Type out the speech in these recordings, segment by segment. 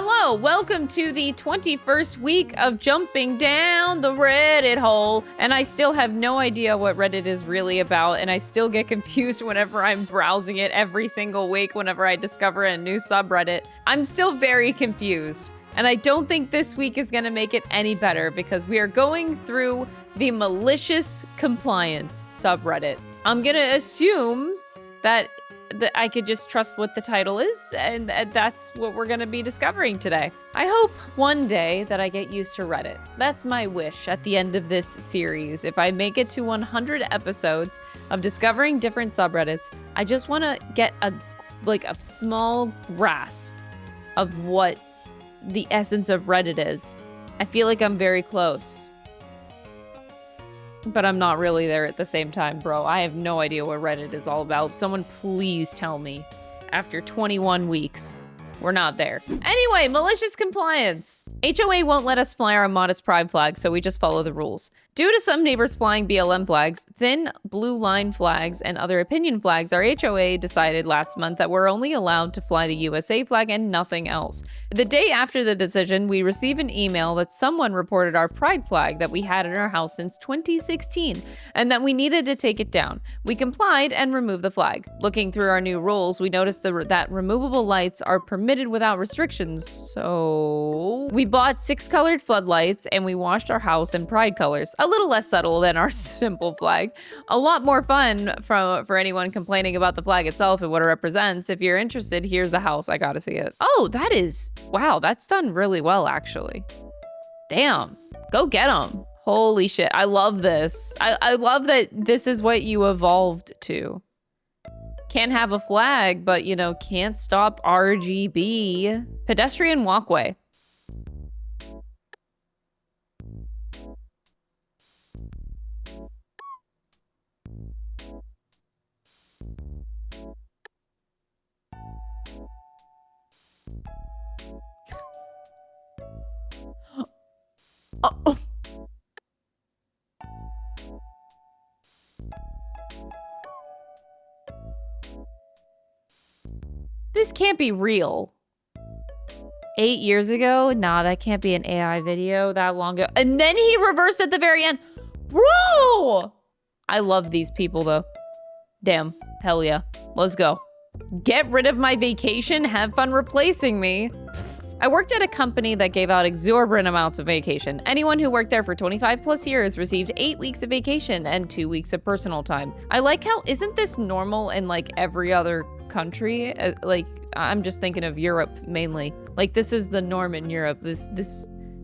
Hello, welcome to the 21st week of jumping down the Reddit hole. And I still have no idea what Reddit is really about, and I still get confused whenever I'm browsing it every single week whenever I discover a new subreddit. I'm still very confused, and I don't think this week is gonna make it any better because we are going through the malicious compliance subreddit. I'm gonna assume that I could just trust what the title is, and that's what we're gonna be discovering today. I hope one day that I get used to Reddit. That's my wish at the end of this series. If I make it to 100 episodes of discovering different subreddits, I just wanna get a small grasp of what the essence of Reddit is. I feel like I'm very close. But I'm not really there at the same time, bro. I have no idea what Reddit is all about. Someone please tell me. After 21 weeks, we're not there. Anyway, malicious compliance. HOA won't let us fly our modest pride flag, so we just follow the rules. Due to some neighbors flying BLM flags, thin blue line flags, and other opinion flags, our HOA decided last month that we're only allowed to fly the USA flag and nothing else. The day after the decision, we received an email that someone reported our pride flag that we had in our house since 2016 and that we needed to take it down. We complied and removed the flag. Looking through our new rules, we noticed that removable lights are permitted without restrictions, so we bought 6 colored floodlights and we washed our house in pride colors. A little less subtle than our simple flag. A lot more fun for anyone complaining about the flag itself and what it represents. If you're interested, here's the house. I gotta see it. Oh, wow, that's done really well, actually. Damn, go get them. Holy shit, I love this. I love that this is what you evolved to. Can't have a flag, but you know, can't stop RGB. Pedestrian walkway. Oh. This can't be real. 8 years ago? Nah, that can't be an AI video that long ago. And then he reversed at the very end. Bro! I love these people though. Damn, hell yeah. Let's go. Get rid of my vacation, have fun replacing me. I worked at a company that gave out exorbitant amounts of vacation. Anyone who worked there for 25 plus years received 8 weeks of vacation and 2 weeks of personal time. I like how, isn't this normal in like every other country? Like, I'm just thinking of Europe mainly. Like, this is the norm in Europe. This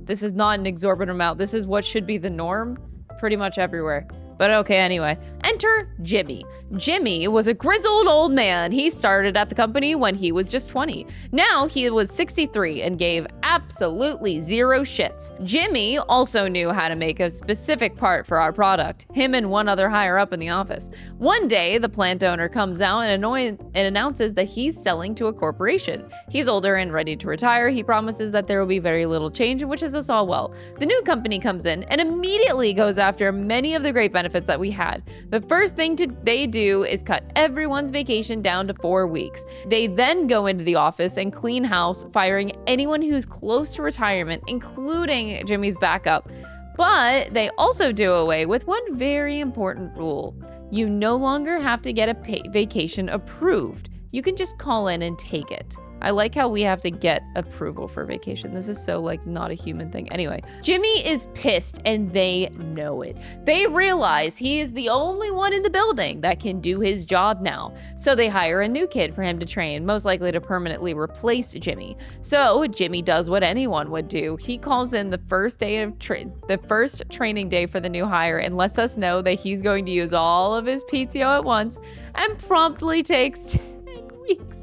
is not an exorbitant amount. This is what should be the norm pretty much everywhere. But okay, anyway. Enter Jimmy. Jimmy was a grizzled old man. He started at the company when he was just 20. Now he was 63 and gave absolutely zero shits. Jimmy also knew how to make a specific part for our product, him and one other higher up in the office. One day, the plant owner comes out and announces that he's selling to a corporation. He's older and ready to retire. He promises that there will be very little change, and wishes us all well. The new company comes in and immediately goes after many of the great benefits that we had. The first thing they do is cut everyone's vacation down to 4 weeks. They then go into the office and clean house, firing anyone who's close to retirement, including Jimmy's backup. But they also do away with one very important rule. You no longer have to get a vacation approved. You can just call in and take it. I like how we have to get approval for vacation. This is so like not a human thing. Anyway, Jimmy is pissed and they know it. They realize he is the only one in the building that can do his job now. So they hire a new kid for him to train, most likely to permanently replace Jimmy. So Jimmy does what anyone would do. He calls in the first day of the first training day for the new hire and lets us know that he's going to use all of his PTO at once and promptly takes 10 weeks.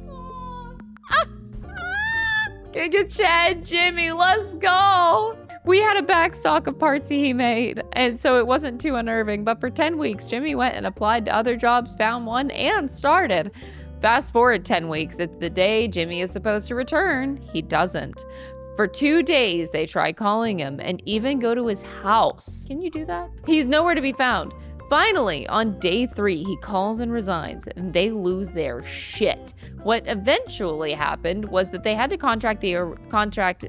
Giga Chad, Jimmy, let's go. We had a back stock of parts he made, and so it wasn't too unnerving, but for 10 weeks, Jimmy went and applied to other jobs, found one, and started. Fast forward 10 weeks, it's the day Jimmy is supposed to return. He doesn't. For 2 days, they try calling him and even go to his house. Can you do that? He's nowhere to be found. Finally, on day 3, he calls and resigns, and they lose their shit. What eventually happened was that they had to contract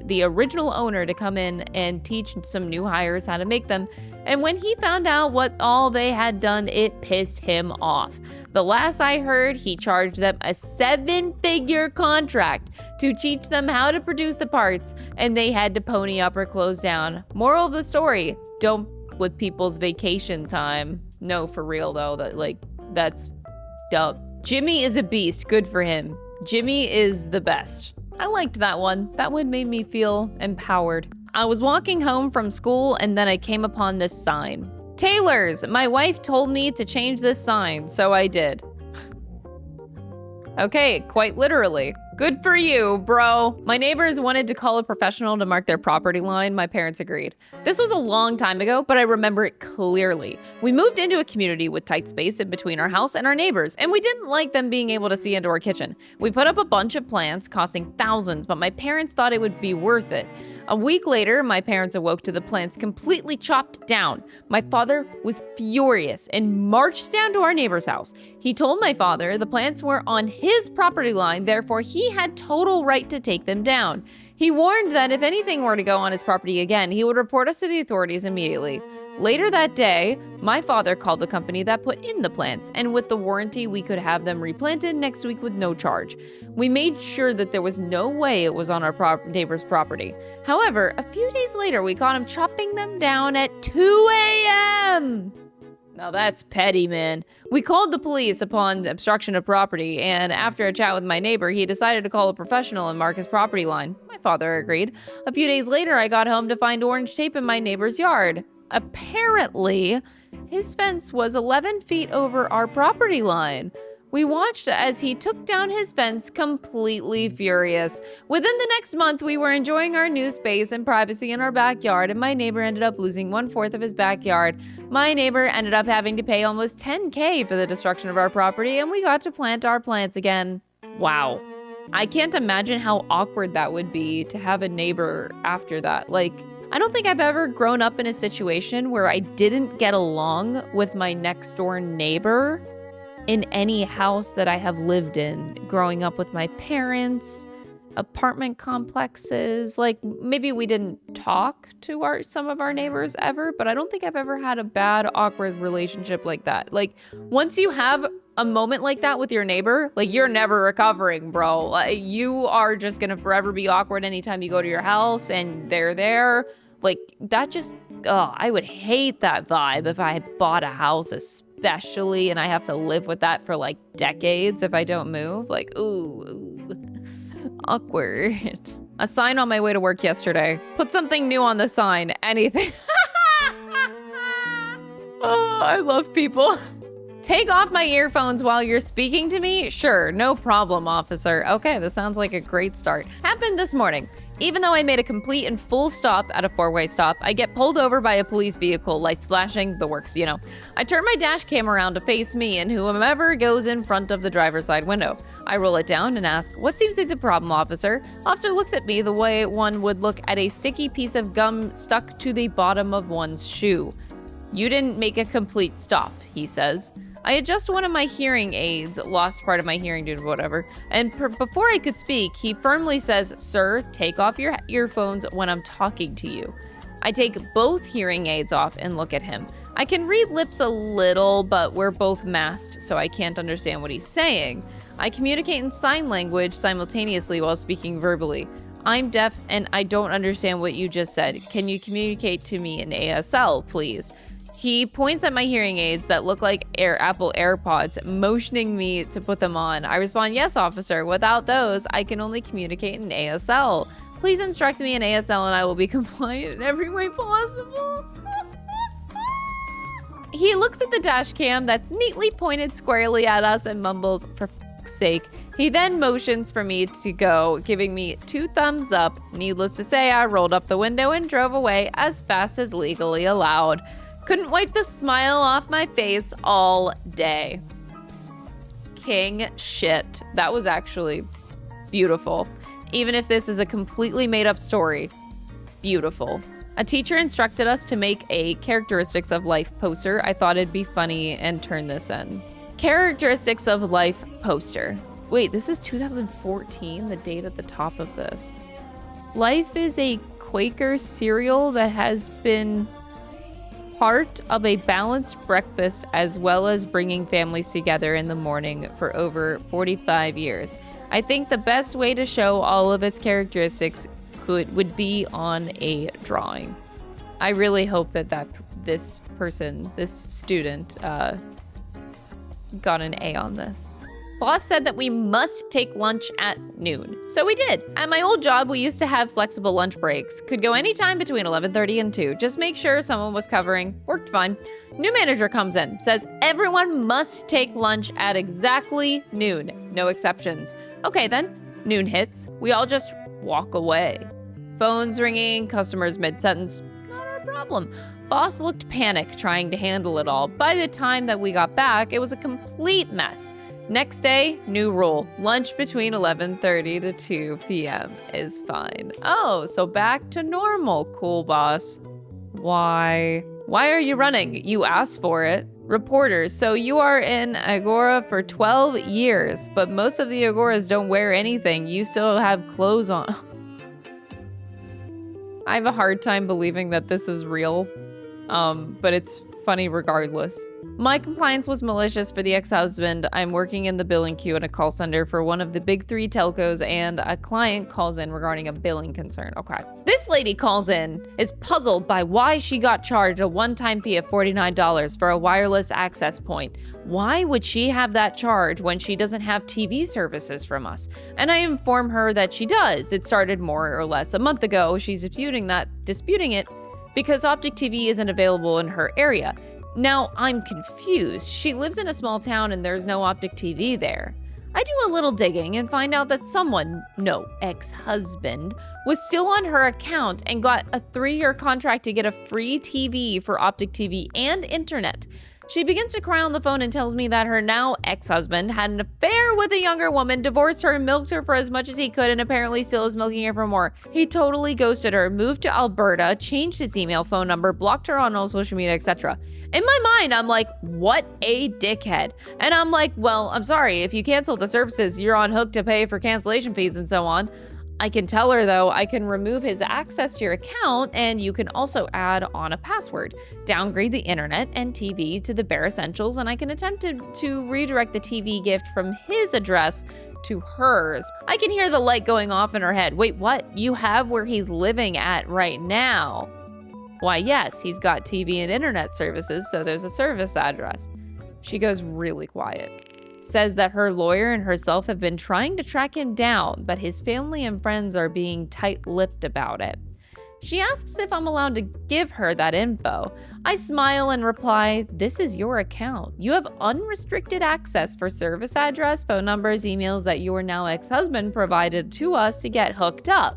the original owner to come in and teach some new hires how to make them. And when he found out what all they had done, it pissed him off. The last I heard, he charged them a 7-figure contract to teach them how to produce the parts, and they had to pony up or close down. Moral of the story, don't with people's vacation time. No, for real though, that's dumb. Jimmy is a beast, good for him. Jimmy is the best. I liked that one. That one made me feel empowered. I was walking home from school and then I came upon this sign. Taylor's, my wife told me to change this sign, so I did. Okay, quite literally. Good for you, bro. My neighbors wanted to call a professional to mark their property line. My parents agreed. This was a long time ago, but I remember it clearly. We moved into a community with tight space in between our house and our neighbors, and we didn't like them being able to see into our kitchen. We put up a bunch of plants costing thousands, but my parents thought it would be worth it. A week later, my parents awoke to the plants completely chopped down. My father was furious and marched down to our neighbor's house. He told my father the plants were on his property line, therefore he had total right to take them down. He warned that if anything were to go on his property again, he would report us to the authorities immediately. Later that day, my father called the company that put in the plants, and with the warranty, we could have them replanted next week with no charge. We made sure that there was no way it was on our neighbor's property. However, a few days later, we caught him chopping them down at 2 a.m. Now that's petty, man. We called the police upon obstruction of property, and after a chat with my neighbor, he decided to call a professional and mark his property line. My father agreed. A few days later, I got home to find orange tape in my neighbor's yard. Apparently, his fence was 11 feet over our property line. We watched as he took down his fence, completely furious. Within the next month, we were enjoying our new space and privacy in our backyard, and my neighbor ended up losing 1/4 of his backyard. My neighbor ended up having to pay almost $10K for the destruction of our property, and we got to plant our plants again. Wow. I can't imagine how awkward that would be to have a neighbor after that. I don't think I've ever grown up in a situation where I didn't get along with my next door neighbor in any house that I have lived in. Growing up with my parents, apartment complexes, maybe we didn't talk to some of our neighbors ever, but I don't think I've ever had a bad, awkward relationship like that. Once you have a moment like that with your neighbor, you're never recovering, bro. You are just gonna forever be awkward anytime you go to your house and they're there. I would hate that vibe if I had bought a house especially and I have to live with that for decades if I don't move. Ooh, awkward. A sign on my way to work yesterday. Put something new on the sign, anything. Oh, I love people. Take off my earphones while you're speaking to me? Sure, no problem, officer. Okay, this sounds like a great start. Happened this morning. Even though I made a complete and full stop at a 4-way stop, I get pulled over by a police vehicle, lights flashing, the works, you know. I turn my dash cam around to face me and whomever goes in front of the driver's side window. I roll it down and ask, "What seems like the problem, officer?" Officer looks at me the way one would look at a sticky piece of gum stuck to the bottom of one's shoe. "You didn't make a complete stop," he says. I adjust one of my hearing aids, lost part of my hearing due to whatever, and before I could speak, he firmly says, "Sir, take off your earphones when I'm talking to you." I take both hearing aids off and look at him. I can read lips a little, but we're both masked, so I can't understand what he's saying. I communicate in sign language simultaneously while speaking verbally. "I'm deaf and I don't understand what you just said. Can you communicate to me in ASL, please?" He points at my hearing aids that look like Apple AirPods, motioning me to put them on. I respond, "Yes, officer. Without those, I can only communicate in ASL. Please instruct me in ASL and I will be compliant in every way possible." He looks at the dash cam that's neatly pointed squarely at us and mumbles, "For fuck's sake." He then motions for me to go, giving me 2 thumbs up. Needless to say, I rolled up the window and drove away as fast as legally allowed. Couldn't wipe the smile off my face all day. King shit. That was actually beautiful. Even if this is a completely made up story, beautiful. A teacher instructed us to make a characteristics of life poster. I thought it'd be funny and turn this in. Characteristics of life poster. Wait, this is 2014, the date at the top of this. Life is a Quaker cereal that has been part of a balanced breakfast as well as bringing families together in the morning for over 45 years. I think the best way to show all of its characteristics would be on a drawing. I really hope that this student got an A on this. Boss said that we must take lunch at noon. So we did. At my old job, we used to have flexible lunch breaks. Could go anytime between 11:30 and 2. Just make sure someone was covering. Worked fine. New manager comes in, says everyone must take lunch at exactly noon. No exceptions. Okay then, noon hits. We all just walk away. Phones ringing, customers mid-sentence. Not our problem. Boss looked panicked trying to handle it all. By the time that we got back, it was a complete mess. Next day, new rule. Lunch between 11:30 to 2 p.m. is fine. Oh, so back to normal, cool boss. Why? Why are you running? You asked for it. Reporters, so you are in Agora for 12 years, but most of the Agoras don't wear anything. You still have clothes on. I have a hard time believing that this is real, but it's funny regardless. My compliance was malicious for the ex-husband. I'm working in the billing queue at a call center for one of the big 3 telcos, and a client calls in regarding a billing concern. Okay. This lady calls in, is puzzled by why she got charged a one-time fee of $49 for a wireless access point. Why would she have that charge when she doesn't have TV services from us? And I inform her that she does. It started more or less a month ago. She's disputing it because Optic TV isn't available in her area. Now, I'm confused. She lives in a small town and there's no Optic TV there. I do a little digging and find out that someone, no, ex-husband, was still on her account and got a 3-year contract to get a free TV for Optic TV and internet. She begins to cry on the phone and tells me that her now ex-husband had an affair with a younger woman, divorced her and milked her for as much as he could, and apparently still is milking her for more. He totally ghosted her, moved to Alberta, changed his email, phone number, blocked her on all social media, etc. In my mind, I'm like, what a dickhead. And I'm like, well, I'm sorry, if you cancel the services, you're on hook to pay for cancellation fees and so on. I can tell her, though, I can remove his access to your account, and you can also add on a password, downgrade the internet and TV to the bare essentials, and I can attempt to redirect the TV gift from his address to hers. I can hear the light going off in her head. Wait, what? You have where he's living at right now? Why, yes, he's got TV and internet services, so there's a service address. She goes really quiet. Says that her lawyer and herself have been trying to track him down, but his family and friends are being tight-lipped about it. She asks if I'm allowed to give her that info. I smile and reply, this is your account. You have unrestricted access for service address, phone numbers, emails that your now ex-husband provided to us to get hooked up.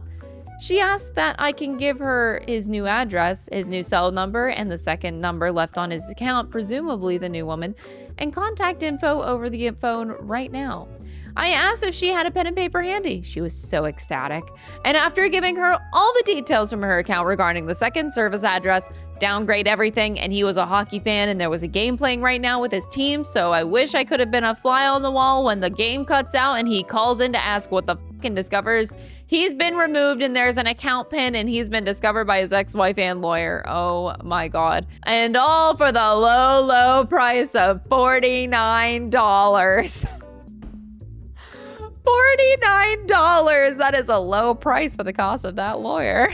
She asks that I can give her his new address, his new cell number, and the second number left on his account, presumably the new woman, and contact info over the phone right now. I asked if she had a pen and paper handy. She was so ecstatic. And after giving her all the details from her account regarding the second service address, downgrade everything, and he was a hockey fan and there was a game playing right now with his team, so I wish I could have been a fly on the wall when the game cuts out and he calls in to ask what the and discovers he's been removed and there's an account pin and he's been discovered by his ex-wife and lawyer. Oh my God. And all for the low, low price of $49. $49. That is a low price for the cost of that lawyer.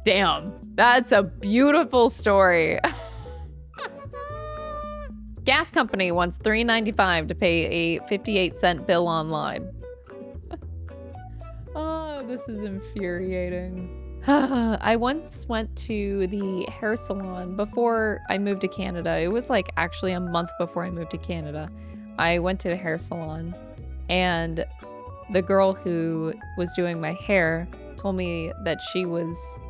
Damn, that's a beautiful story. Gas company wants $3.95 to pay a 58-cent bill online. Oh, this is infuriating. I once went to the hair salon before I moved to Canada. It was like actually a month before I moved to Canada. I went to a hair salon and the girl who was doing my hair told me that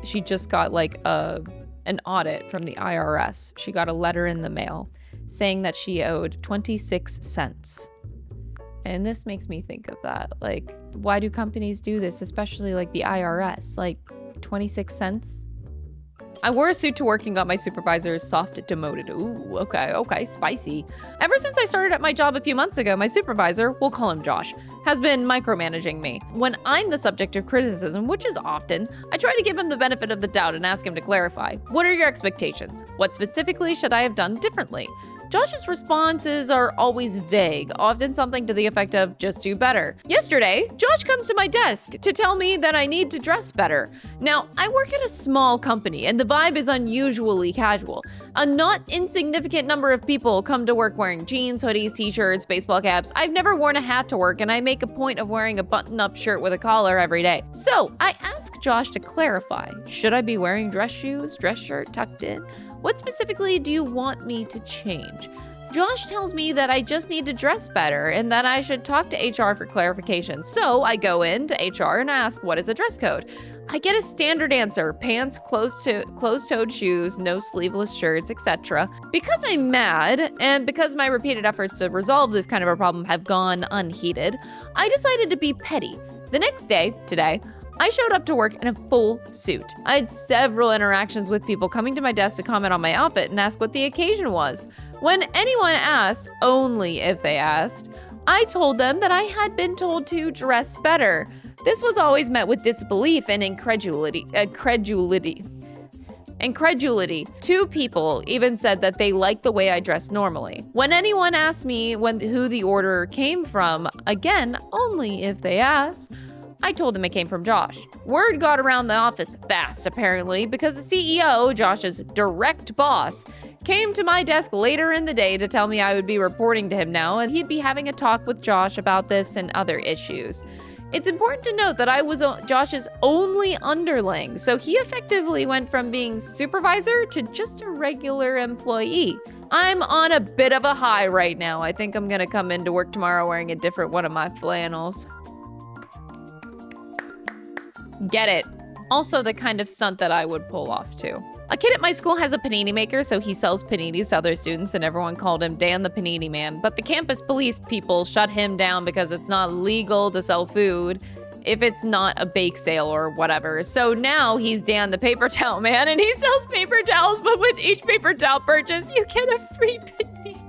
she just got like an audit from the IRS. She got a letter in the mail saying that she owed 26 cents. And this makes me think of that. Like, why do companies do this? Especially like the IRS. Like, 26 cents. I wore a suit to work and got my supervisor soft demoted. Ooh, okay, spicy. Ever since I started at my job a few months ago, my supervisor, we'll call him Josh, has been micromanaging me. When I'm the subject of criticism, which is often, I try to give him the benefit of the doubt and ask him to clarify. What are your expectations? What specifically should I have done differently? Josh's responses are always vague, often something to the effect of, just do better. Yesterday, Josh comes to my desk to tell me that I need to dress better. Now, I work at a small company, and the vibe is unusually casual. A not insignificant number of people come to work wearing jeans, hoodies, t-shirts, baseball caps. I've never worn a hat to work, and I make a point of wearing a button-up shirt with a collar every day. So, I ask Josh to clarify. Should I be wearing dress shoes, dress shirt tucked in? What specifically do you want me to change? Josh tells me that I just need to dress better and that I should talk to HR for clarification. So I go into HR and ask, what is the dress code? I get a standard answer, pants, closed-toed shoes, no sleeveless shirts, etc. Because I'm mad, and because my repeated efforts to resolve this kind of a problem have gone unheeded, I decided to be petty. The next day, today, I showed up to work in a full suit. I had several interactions with people coming to my desk to comment on my outfit and ask what the occasion was. When anyone asked, only if they asked, I told them that I had been told to dress better. This was always met with disbelief and incredulity. Two people even said that they liked the way I dressed normally. When anyone asked me who the order came from, again, only if they asked, I told them it came from Josh. Word got around the office fast, apparently, because the CEO, Josh's direct boss, came to my desk later in the day to tell me I would be reporting to him now and he'd be having a talk with Josh about this and other issues. It's important to note that I was Josh's only underling, so he effectively went from being supervisor to just a regular employee. I'm on a bit of a high right now. I think I'm gonna come into work tomorrow wearing a different one of my flannels. Get it. Also the kind of stunt that I would pull off too. A kid at my school has a panini maker, so he sells paninis to other students, and everyone called him Dan the Panini Man. But the campus police people shut him down because it's not legal to sell food if it's not a bake sale or whatever. So now he's Dan the Paper Towel Man, and he sells paper towels, but with each paper towel purchase, you get a free panini.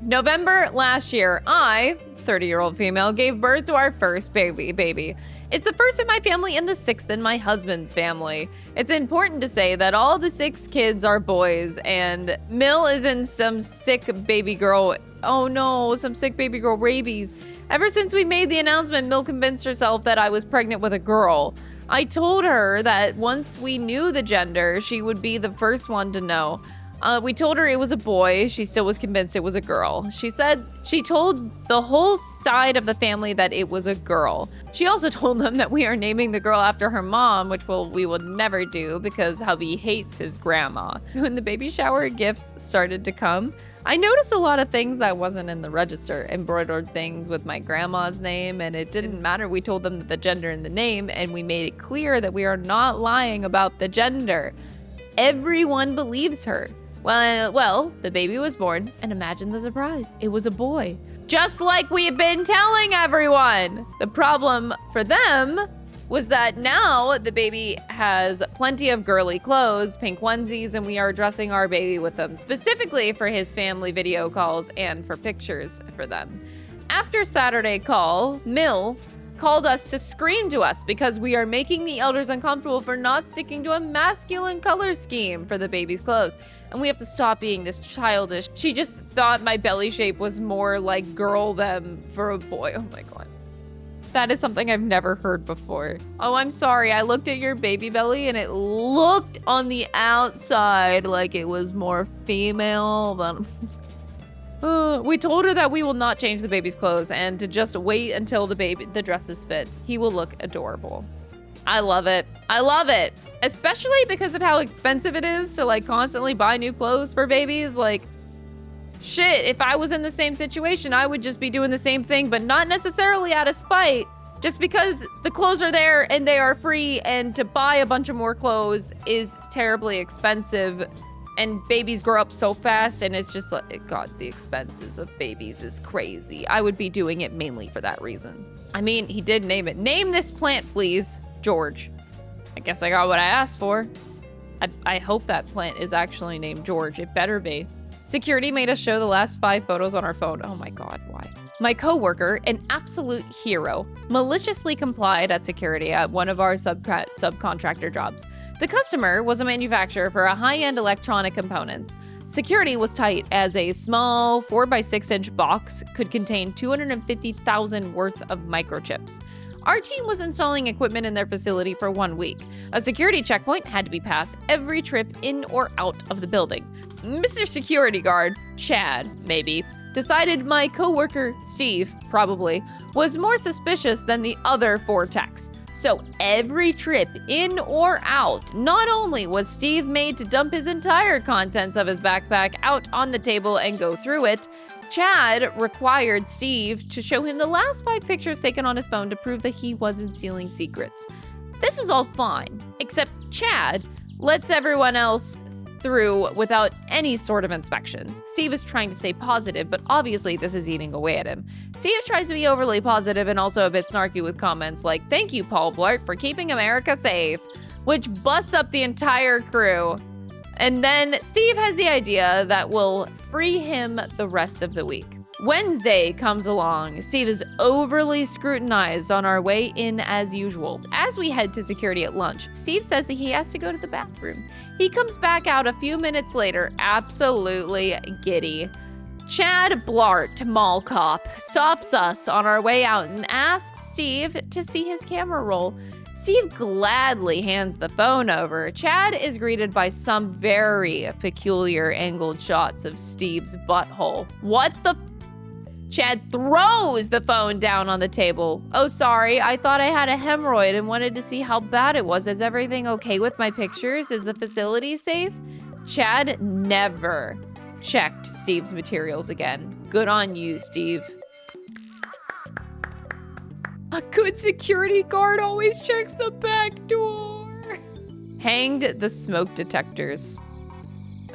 November last year, I, 30-year-old female, gave birth to our first baby. It's the first in my family and the sixth in my husband's family. It's important to say that all the 6 kids are boys, and Mill is in some sick baby girl, some sick baby girl rabies. Ever since we made the announcement, Mill convinced herself that I was pregnant with a girl. I told her that once we knew the gender, she would be the first one to know. We told her it was a boy. She still was convinced it was a girl. She said she told the whole side of the family that it was a girl. She also told them that we are naming the girl after her mom, which we will never do because hubby hates his grandma. When the baby shower gifts started to come, I noticed a lot of things that wasn't in the register. Embroidered things with my grandma's name, and it didn't matter. We told them the gender in the name, and we made it clear that we are not lying about the gender. Everyone believes her. Well, the baby was born, and imagine the surprise. It was a boy. Just like we've been telling everyone. The problem for them was that now the baby has plenty of girly clothes, pink onesies, and we are dressing our baby with them, specifically for his family video calls and for pictures for them. After Saturday call, Mill called us to scream to us because we are making the elders uncomfortable for not sticking to a masculine color scheme for the baby's clothes. And we have to stop being this childish. She just thought my belly shape was more like girl than for a boy. Oh my God. That is something I've never heard before. Oh, I'm sorry. I looked at your baby belly and it looked on the outside like it was more female than... We told her that we will not change the baby's clothes and to just wait until the dresses fit. He will look adorable. I love it. I love it. Especially because of how expensive it is to like constantly buy new clothes for babies. Like, shit, if I was in the same situation, I would just be doing the same thing, but not necessarily out of spite. Just because the clothes are there and they are free, and to buy a bunch of more clothes is terribly expensive. And babies grow up so fast, and it's just like, God, the expenses of babies is crazy. I would be doing it mainly for that reason. I mean, he did name it. Name this plant, please. George. I guess I got what I asked for. I hope that plant is actually named George. It better be. Security made us show the last 5 photos on our phone. Oh my God, why? My coworker, an absolute hero, maliciously complied at security at one of our subcontractor jobs. The customer was a manufacturer for a high-end electronic components. Security was tight as a small 4x6-inch box could contain 250,000 worth of microchips. Our team was installing equipment in their facility for 1 week. A security checkpoint had to be passed every trip in or out of the building. Mr. Security Guard, Chad, maybe, decided my coworker, Steve, probably, was more suspicious than the other 4 techs. So every trip in or out, not only was Steve made to dump his entire contents of his backpack out on the table and go through it, Chad required Steve to show him the last 5 pictures taken on his phone to prove that he wasn't stealing secrets. This is all fine, except Chad lets everyone else through without any sort of inspection. Steve is trying to stay positive, but obviously this is eating away at him. Steve tries to be overly positive and also a bit snarky with comments like, "Thank you, Paul Blart, for keeping America safe," which busts up the entire crew. And then Steve has the idea that will free him the rest of the week. Wednesday comes along. Steve is overly scrutinized on our way in as usual. As we head to security at lunch, Steve says that he has to go to the bathroom. He comes back out a few minutes later, absolutely giddy. Chad Blart, mall cop, stops us on our way out and asks Steve to see his camera roll. Steve gladly hands the phone over. Chad is greeted by some very peculiar angled shots of Steve's butthole. What the Chad throws the phone down on the table. "Oh, sorry, I thought I had a hemorrhoid and wanted to see how bad it was. Is everything okay with my pictures? Is the facility safe?" Chad never checked Steve's materials again. Good on you, Steve. A good security guard always checks the back door. Hanged the smoke detectors.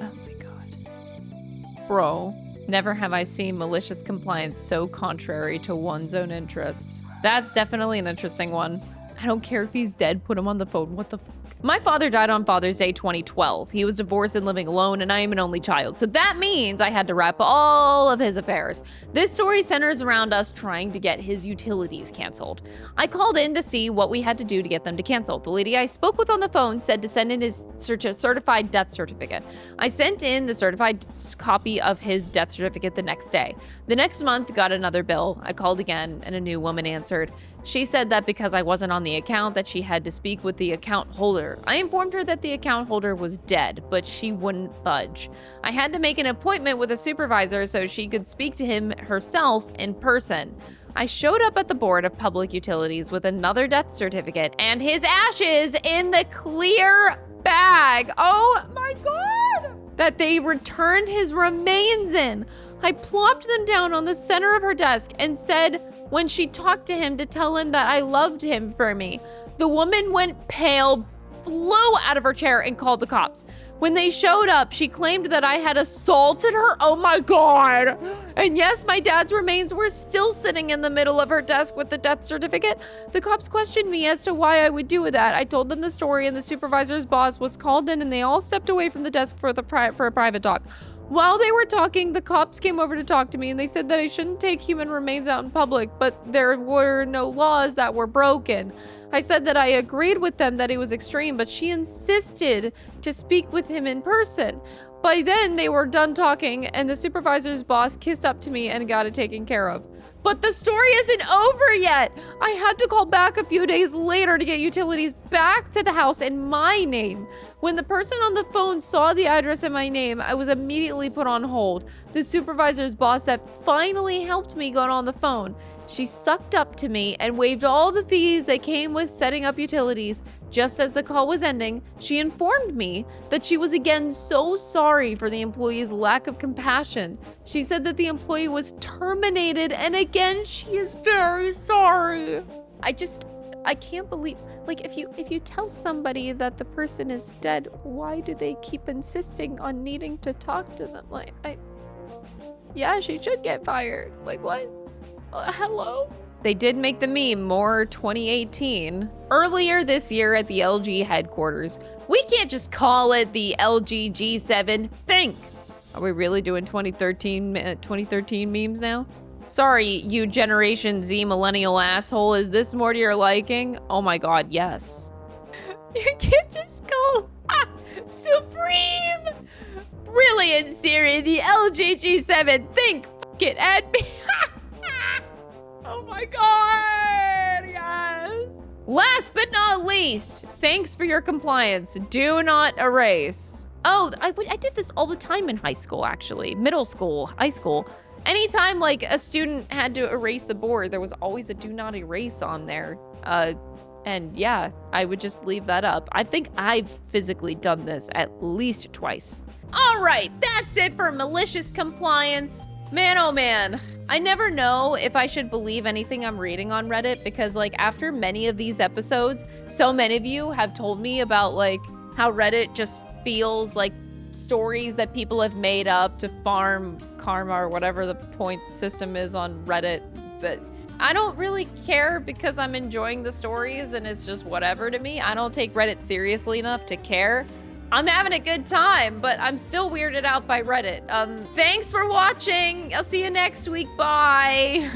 Oh my God. Bro. Never have I seen malicious compliance so contrary to one's own interests. That's definitely an interesting one. I don't care if he's dead, put him on the phone. What the fuck? My father died on Father's Day 2012. He was divorced and living alone, and I am an only child. So that means I had to wrap all of his affairs. This story centers around us trying to get his utilities canceled. I called in to see what we had to do to get them to cancel. The lady I spoke with on the phone said to send in his certified death certificate. I sent in the certified copy of his death certificate the next day. The next month, got another bill. I called again, and a new woman answered. She said that because I wasn't on the account that she had to speak with the account holder. I informed her that the account holder was dead, but she wouldn't budge. I had to make an appointment with a supervisor so she could speak to him herself in person. I showed up at the Board of Public Utilities with another death certificate and his ashes in the clear bag. Oh my God! That they returned his remains in. I plopped them down on the center of her desk and said when she talked to him to tell him that I loved him for me. The woman went pale, flew out of her chair and called the cops. When they showed up, she claimed that I had assaulted her. Oh my God. And yes, my dad's remains were still sitting in the middle of her desk with the death certificate. The cops questioned me as to why I would do that. I told them the story and the supervisor's boss was called in and they all stepped away from the desk for a private talk. While they were talking, the cops came over to talk to me and they said that I shouldn't take human remains out in public, but there were no laws that were broken. I said that I agreed with them that it was extreme, but she insisted to speak with him in person. By then, they were done talking and the supervisor's boss kissed up to me and got it taken care of. But the story isn't over yet. I had to call back a few days later to get utilities back to the house in my name. When the person on the phone saw the address in my name, I was immediately put on hold. The supervisor's boss that finally helped me got on the phone. She sucked up to me and waived all the fees that came with setting up utilities. Just as the call was ending, she informed me that she was again so sorry for the employee's lack of compassion. She said that the employee was terminated, and again, she is very sorry. I can't believe, like, if you tell somebody that the person is dead, why do they keep insisting on needing to talk to them? Like, yeah, she should get fired. Like, what? Hello? They did make the meme more 2018. Earlier this year at the LG headquarters, we can't just call it the LG G7. Think! Are we really doing 2013 memes now? Sorry, you Generation Z millennial asshole. Is this more to your liking? Oh my god, yes. You can't just call Supreme! Brilliant, Siri. The LG G7. Think! F it, add me. Oh my god, yes. Last but not least, thanks for your compliance. Do not erase. Oh, I did this all the time in high school, actually. Middle school, high school. Anytime like a student had to erase the board, there was always a do not erase on there. And yeah, I would just leave that up. I think I've physically done this at least twice. All right, that's it for malicious compliance. Man, oh man. I never know if I should believe anything I'm reading on Reddit because like after many of these episodes, so many of you have told me about like how Reddit just feels like stories that people have made up to farm karma or whatever the point system is on Reddit. But I don't really care because I'm enjoying the stories and it's just whatever to me. I don't take Reddit seriously enough to care. I'm having a good time, but I'm still weirded out by Reddit. Thanks for watching. I'll see you next week. Bye.